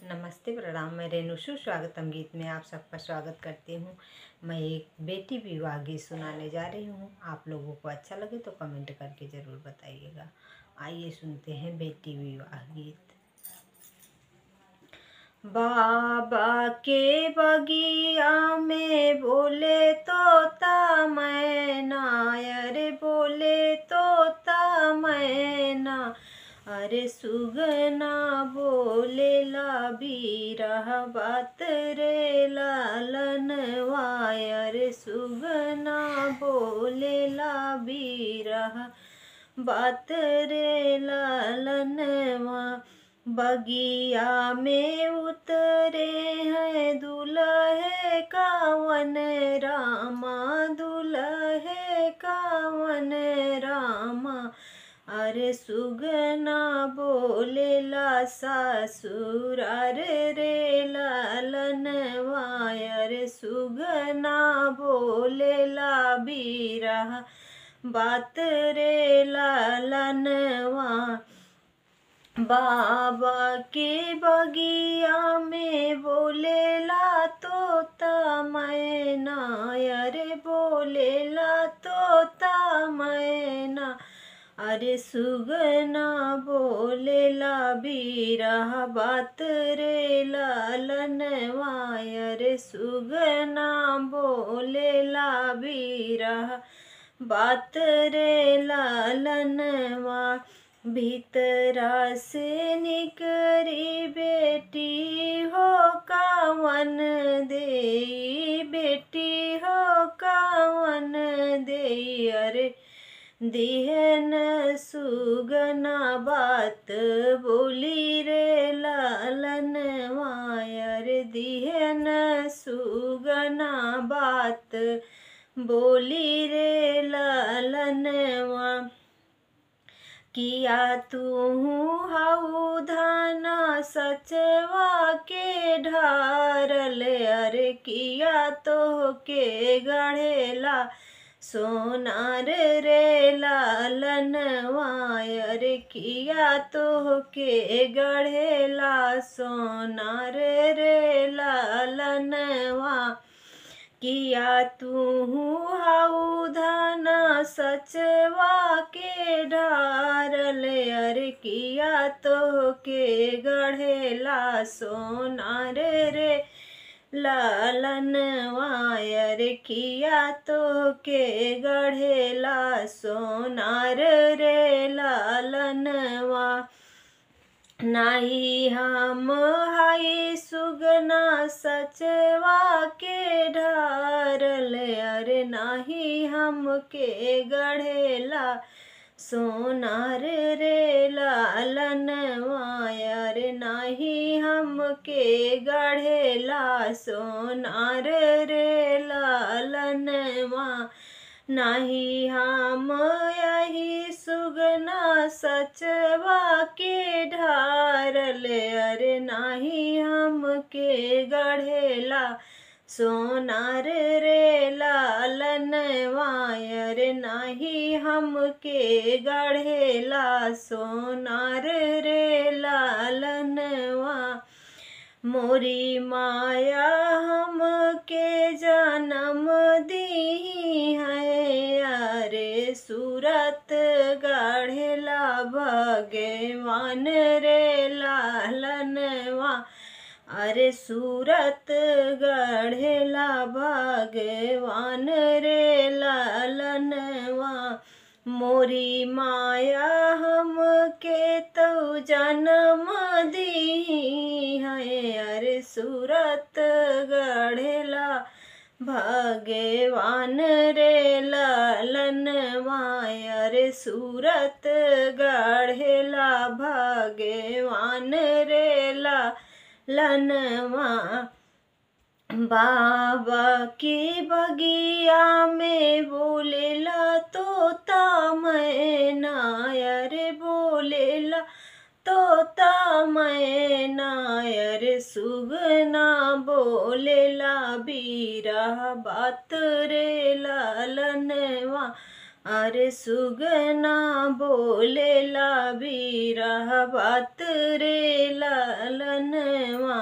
नमस्ते प्रणाम। मैं रेणुशु स्वागतम गीत में आप सबका स्वागत करती हूँ। मैं एक बेटी विवाह गीत सुनाने जा रही हूँ। आप लोगों को अच्छा लगे तो कमेंट करके ज़रूर बताइएगा। आइए सुनते हैं बेटी विवाह गीत। बाबा के बगिया में बोले तोता मैना, अरे बोले तोता मैना, अरे सुगना बोले ला बीरा बात रे लालनवा, अरे सुगना बोले ला बीरा बात रे लालनवा। बगिया में उतरे हैं दुल्हे कावन रामा, दुल्हे कावन रामा, अरे सुगना बोले ला ससुरार रे लालनवा, अरे सुगना बोले ला बीरा बात रे लालनवा। बाबा के बगिया में बोले ला तोता मैना, अरे बोले ला तोता मैना, अरे सुगना बोले ला बीरा बात रे लालनवा, अरे सुगना बोले ला बीरा बात रे लालनवा। भीतरा से निकरी बेटी हो कावन दे, बेटी हो कावन दे, अरे दिहन सुगना बात बोली रे लालनवा, अरे दिहन सुगना बात बोली रे लालनवा। किया तू हाउ धाना सचवा के ढारल, अरे किया तो के गढ़ेला सोनार रे लालनवा, अरे किया तो के गढ़ेला सोनार रे लालनवा। किया तू हाउ धाना सचवा के ढारल, अरे किया तो के गढ़ेला सोनार रे लालनवा, अरे किया तो के गढ़ेला सोनार रे लालनवा। नाही हम हाई सुगना सचवा के ढारल, अरे नाही हम के गढ़ेला सोनार रे लालनवा, अरे नाही हम के गढ़ेला सोनार रे लालनवा। नाही हम यही सुगना सचवा के ढारल, अरे नाही हम के गढ़ेला सोनार रे लालनवा, अरे नाही हम के गढ़ेला सोनार रे लालनवा। मोरी माया हम के जन्म दी है, अरे सूरत गढ़ेला भगवान रे लालनवा, अरे सूरत गढ़ेला भगवान रे लालनवा। मोरी माया हम के तो जन्म दी है, अरे सूरत गढ़ेला भगवान रे लालनवा, अरे सूरत गढ़ेला भगवान रे लालनवा। बाबा की बगिया में बोले ला तोता मैना, अरे बोले ला तोता मैना, अरे सुगना बोले ला बीरा बात रे लालनवा, अरे सुगना बोले ला बीरा बात रे लाल ललनवा